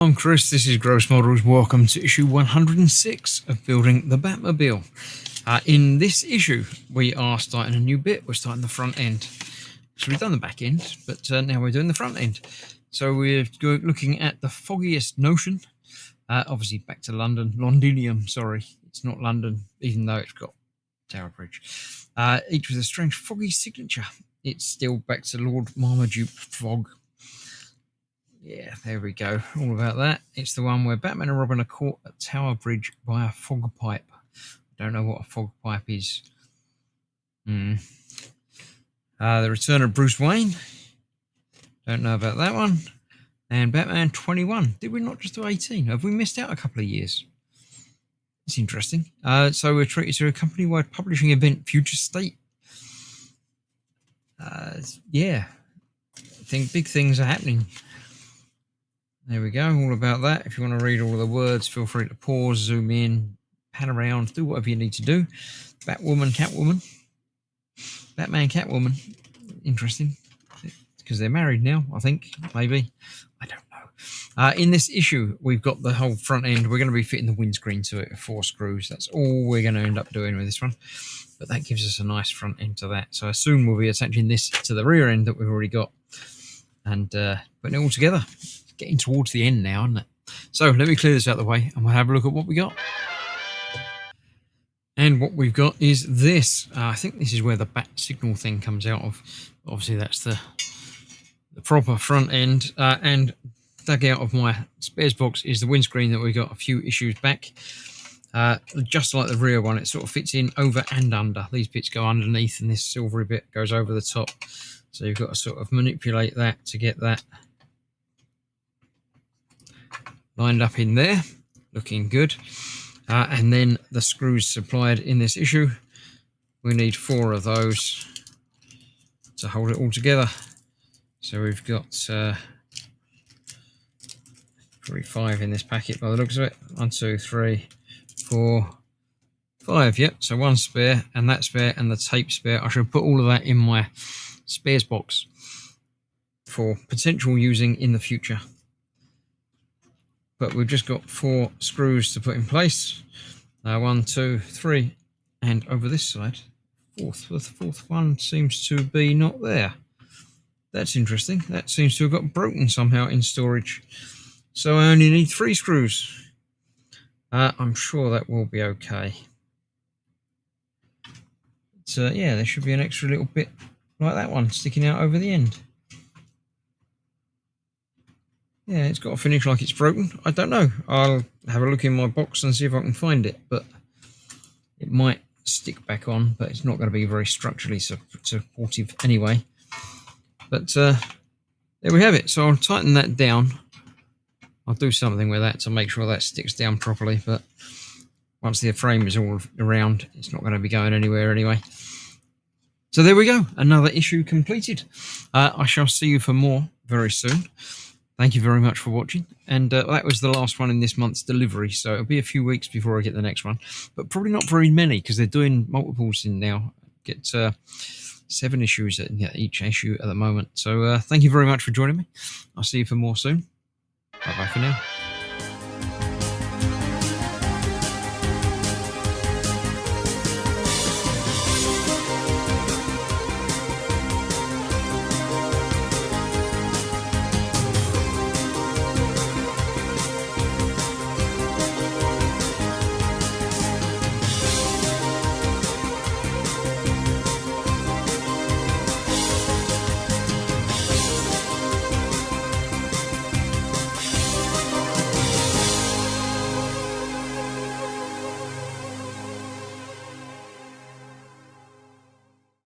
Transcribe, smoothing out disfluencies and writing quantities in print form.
I'm Chris, this is Gross Models. Welcome to issue 106 of Building the Batmobile. In this issue, we are starting a new bit. We're starting the front end. So we've done the back end, but now we're doing the front end. So we're looking at the foggiest notion. Obviously back to London. Londinium, sorry. It's not London, even though it's got Tower Bridge. Each with a strange foggy signature. It's still back to Lord Marmaduke Fog. Yeah, there we go. All about that. It's the one where Batman and Robin are caught at Tower Bridge by a fog pipe. Don't know what a fog pipe is. The Return of Bruce Wayne. Don't know about that one. And Batman 21. Did we not just do 18? Have we missed out a couple of years? It's interesting. So we're treated to a company-wide publishing event, Future State. Yeah, I think big things are happening. There we go, all about that. If you want to read all of the words, feel free to pause, zoom in, pan around, do whatever you need to do. Batwoman, Catwoman. Batman, Catwoman. Interesting. Because they're married now, I think. Maybe. I don't know. In this issue, we've got the whole front end. We're going to be fitting the windscreen to it with 4 screws. That's all we're going to end up doing with this one. But that gives us a nice front end to that. So soon we'll be attaching this to the rear end that we've already got. And putting it all together. Getting towards the end now, isn't it? So let me clear this out of the way and we'll have a look at what we got. And what we've got is this. I think this is where the bat signal thing comes out of. Obviously, that's the proper front end. And dug out of my spares box is the windscreen that we got a few issues back. Just like the rear one, it sort of fits in over and under. These bits go underneath and this silvery bit goes over the top. So you've got to sort of manipulate that to get that lined up in there, looking good. And then the screws supplied in this issue, we need 4 of those to hold it all together. So we've got probably 5 in this packet by the looks of it. 1, 2, 3, 4, 5. Yep, so 1 spare and that spare and the tape spare. I should put all of that in my spares box for potential using in the future. But we've just got 4 screws to put in place. 1, 2, 3, and over this side, the fourth one seems to be not there. That's interesting. That seems to have got broken somehow in storage. So I only need 3 screws. I'm sure that will be okay. So yeah, there should be an extra little bit like that one sticking out over the end. Yeah, it's got to finish like it's broken. I don't know. I'll have a look in my box and see if I can find it. But it might stick back on, but it's not going to be very structurally supportive anyway. But there we have it. So I'll tighten that down. I'll do something with that to make sure that sticks down properly. But once the frame is all around, it's not going to be going anywhere anyway. So there we go. Another issue completed. I shall see you for more very soon. Thank you very much for watching, and that was the last one in this month's delivery, so it'll be a few weeks before I get the next one, but probably not very many because they're doing multiples in now. Get 7 issues at each issue at the moment. So thank you very much for joining me. I'll see you for more soon. Bye bye for now.